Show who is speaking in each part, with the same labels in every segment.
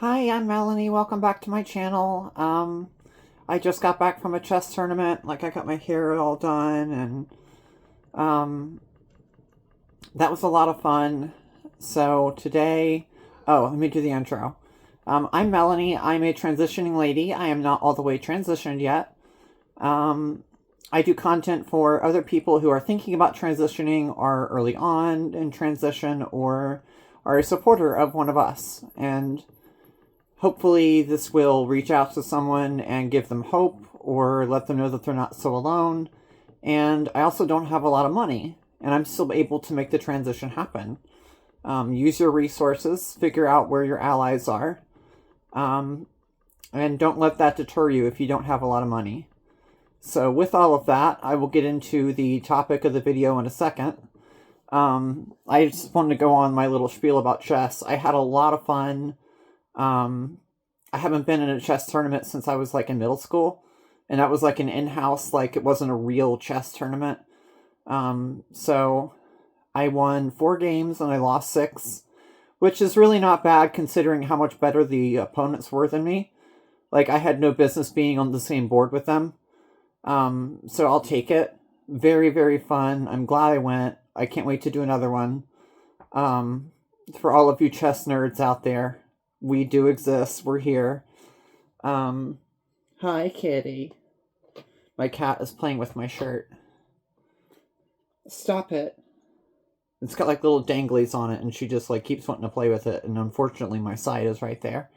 Speaker 1: Hi, I'm Melanie. Welcome back to my channel. I just got back from a chess tournament. Like, I got my hair all done, and um, that was a lot of fun. So today, oh, let me do the intro. I'm Melanie. I'm a transitioning lady. I am not all the way transitioned yet. Um, I do content for other people who are thinking about transitioning, are early on in transition, or are a supporter of one of us. And hopefully this will reach out to someone and give them hope or let them know that they're not so alone. And I also don't have a lot of money, and I'm still able to make the transition happen. Use your resources, figure out where your allies are, um, and don't let that deter you if you don't have a lot of money. So with all of that, I will get into the topic of the video in a second. I just wanted to go on my little spiel about chess. I had a lot of fun. I haven't been in a chess tournament since I was like in middle school, and that was like an in-house, like it wasn't a real chess tournament. So I won 4 games and I lost 6, which is really not bad considering how much better the opponents were than me. Like, I had no business being on the same board with them. So I'll take it. Very, very fun. I'm glad I went. I can't wait to do another one. For all of you chess nerds out there, we do exist. We're here. Hi, kitty. My cat is playing with my shirt. Stop it. It's got like little danglies on it, and she just like keeps wanting to play with it, and unfortunately my side is right there.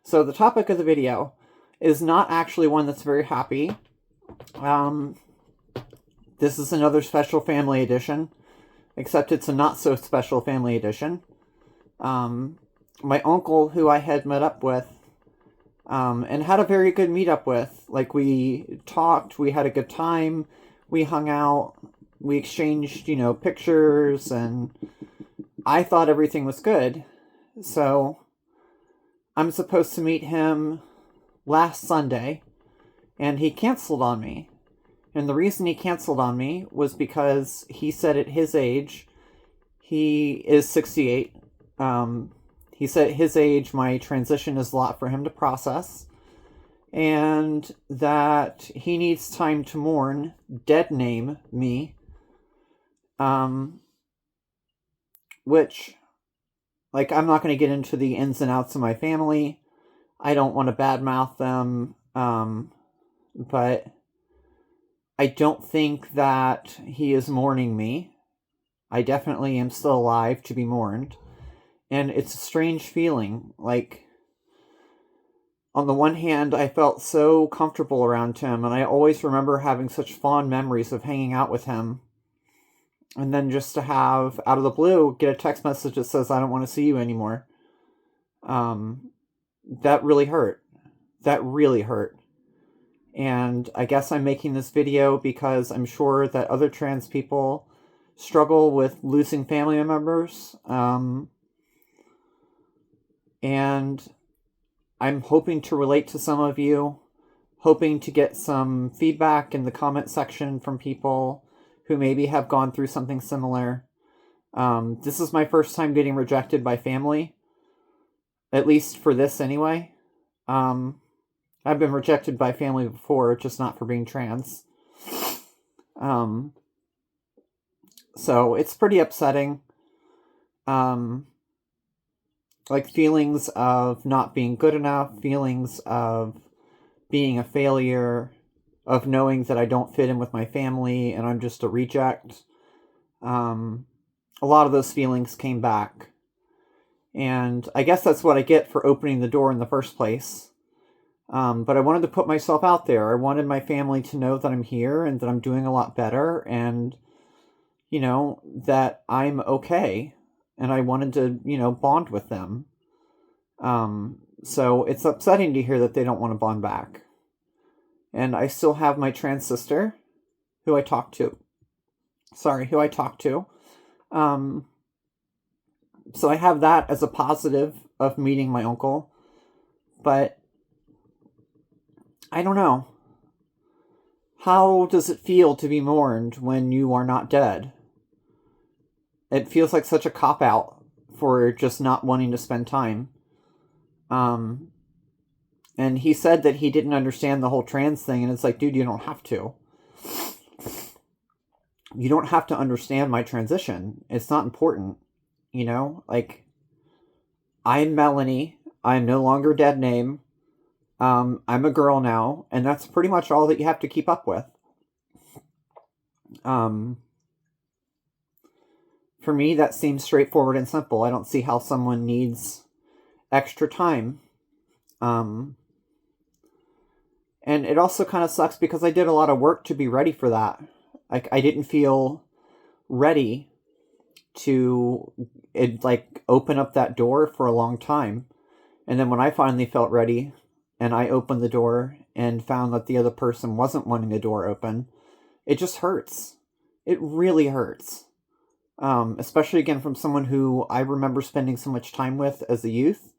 Speaker 1: So the topic of the video is not actually one that's very happy. This is another special family edition, except it's a not so special family edition. My uncle, who I had met up with, and had a very good meetup with. Like, we talked, we had a good time, we hung out, we exchanged, pictures, and I thought everything was good. So, I'm supposed to meet him last Sunday, and he canceled on me. And the reason he canceled on me was because he said at his age, he is 68, he said at his age, my transition is a lot for him to process, and that he needs time to mourn, dead name me, which, like, I'm not going to get into the ins and outs of my family. I don't want to badmouth them, but I don't think that he is mourning me. I definitely am still alive to be mourned. And it's a strange feeling. Like, on the one hand, I felt so comfortable around him, and I always remember having such fond memories of hanging out with him. And then just to have, out of the blue, get a text message that says, I don't want to see you anymore. That really hurt. That really hurt. And I guess I'm making this video because I'm sure that other trans people struggle with losing family members. And I'm hoping to relate to some of you, hoping to get some feedback in the comment section from people who maybe have gone through something similar. This is my first time getting rejected by family, at least for this anyway. I've been rejected by family before, just not for being trans. So it's pretty upsetting. Like, feelings of not being good enough, feelings of being a failure, of knowing that I don't fit in with my family and I'm just a reject. A lot of those feelings came back. And I guess that's what I get for opening the door in the first place. But I wanted to put myself out there. I wanted my family to know that I'm here and that I'm doing a lot better and, that I'm okay. And I wanted to, bond with them. So it's upsetting to hear that they don't want to bond back. And I still have my trans sister, who I talk to. So I have that as a positive of meeting my uncle. But I don't know. How does it feel to be mourned when you are not dead? It feels like such a cop-out for just not wanting to spend time. Um, and he said that he didn't understand the whole trans thing, and it's like, dude, you don't have to. You don't have to understand my transition. It's not important, you know? Like, I'm Melanie. I'm no longer dead name. I'm a girl now, and that's pretty much all that you have to keep up with. For me, that seems straightforward and simple. I don't see how someone needs extra time. And it also kind of sucks because I did a lot of work to be ready for that. Like, I didn't feel ready to open up that door for a long time. And then when I finally felt ready and I opened the door and found that the other person wasn't wanting the door open, it just hurts. It really hurts. Especially again from someone who I remember spending so much time with as a youth,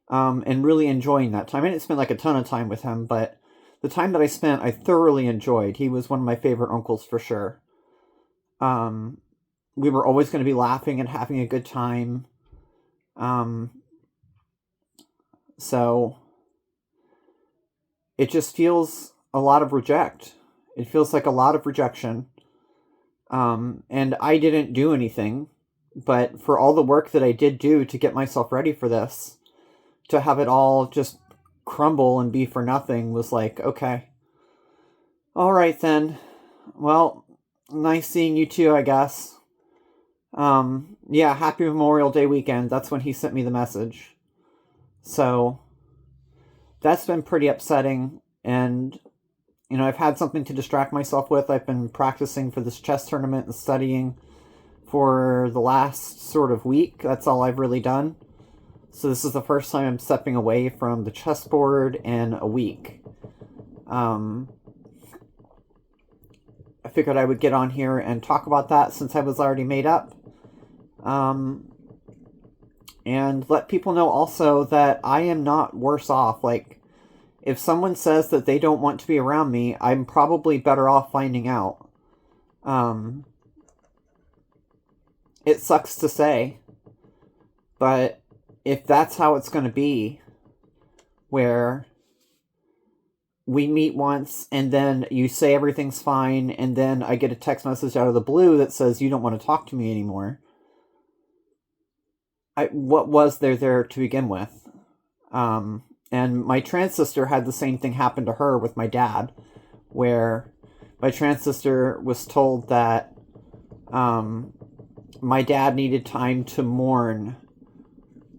Speaker 1: and really enjoying that time. I didn't spend like a ton of time with him, but the time that I spent, I thoroughly enjoyed. He was one of my favorite uncles for sure. We were always going to be laughing and having a good time. So it just feels a lot of reject. It feels like a lot of rejection. And I didn't do anything, but for all the work that I did do to get myself ready for this, to have it all just crumble and be for nothing was like, okay. All right then. Well, nice seeing you too, I guess. Yeah, happy Memorial Day weekend. That's when he sent me the message. So that's been pretty upsetting, and you know, I've had something to distract myself with. I've been practicing for this chess tournament and studying for the last sort of week. That's all I've really done. So this is the first time I'm stepping away from the chessboard in a week. I figured I would get on here and talk about that since I was already made up. And let people know also that I am not worse off. Like, if someone says that they don't want to be around me, I'm probably better off finding out. It sucks to say, but if that's how it's going to be, where we meet once and then you say everything's fine and then I get a text message out of the blue that says you don't want to talk to me anymore, what was there to begin with? And my trans sister had the same thing happen to her with my dad, where my trans sister was told that my dad needed time to mourn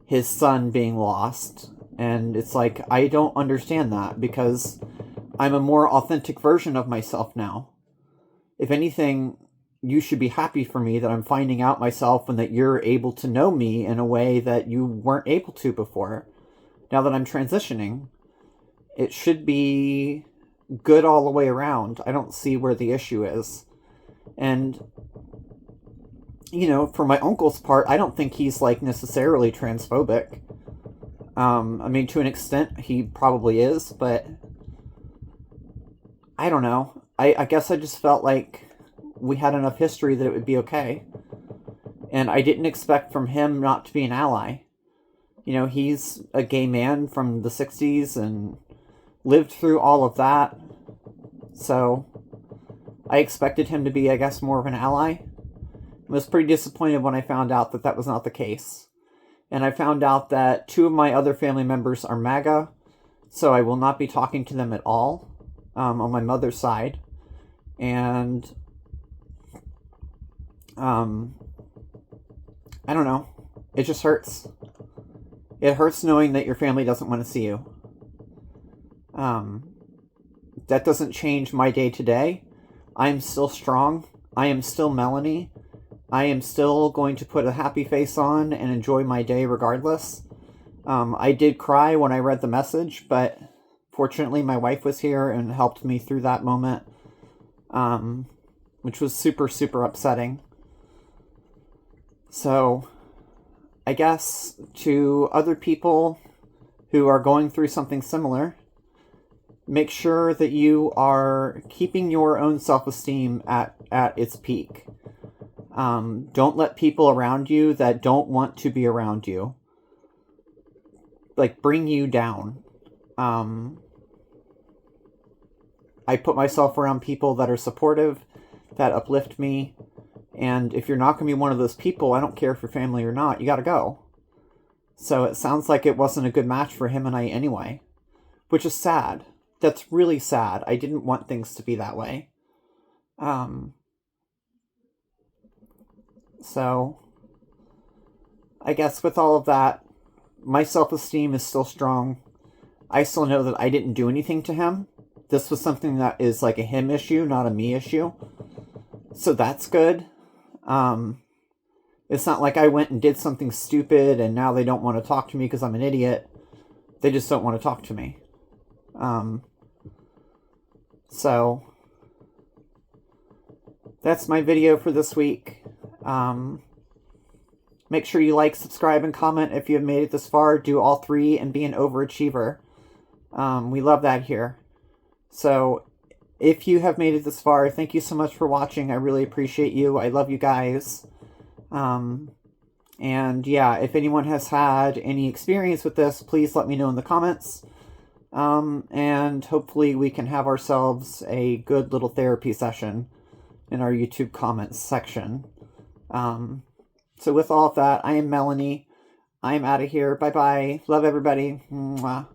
Speaker 1: his son being lost. And it's like, I don't understand that, because I'm a more authentic version of myself now. If anything, you should be happy for me that I'm finding out myself and that you're able to know me in a way that you weren't able to before. Now that I'm transitioning, it should be good all the way around. I don't see where the issue is. And, you know, for my uncle's part, I don't think he's, like, necessarily transphobic. I mean, to an extent, he probably is, but I don't know. I guess I just felt like we had enough history that it would be okay. And I didn't expect from him not to be an ally. You know, he's a gay man from the 60s and lived through all of that. So I expected him to be, I guess, more of an ally. I was pretty disappointed when I found out that that was not the case. And I found out that 2 of my other family members are MAGA, so I will not be talking to them at all, on my mother's side. And I don't know. It just hurts. It hurts knowing that your family doesn't want to see you. That doesn't change my day to day. I am still strong. I am still Melanie. I am still going to put a happy face on and enjoy my day regardless. I did cry when I read the message, but fortunately my wife was here and helped me through that moment, which was super, super upsetting. So I guess to other people who are going through something similar, make sure that you are keeping your own self-esteem at its peak. Don't let people around you that don't want to be around you. like bring you down. I put myself around people that are supportive, that uplift me. And if you're not going to be one of those people, I don't care if you're family or not, you got to go. So it sounds like it wasn't a good match for him and I anyway, which is sad. That's really sad. I didn't want things to be that way. So I guess with all of that, my self-esteem is still strong. I still know that I didn't do anything to him. This was something that is like a him issue, not a me issue. So that's good. It's not like I went and did something stupid and now they don't want to talk to me because I'm an idiot. They just don't want to talk to me. So that's my video for this week. Make sure you like, subscribe, and comment if you have made it this far. Do all 3 and be an overachiever. We love that here. So if you have made it this far, thank you so much for watching. I really appreciate you. I love you guys. And yeah, if anyone has had any experience with this, please let me know in the comments. And hopefully we can have ourselves a good little therapy session in our YouTube comments section. So with all of that, I am Melanie. I am out of here. Bye-bye. Love everybody. Mwah.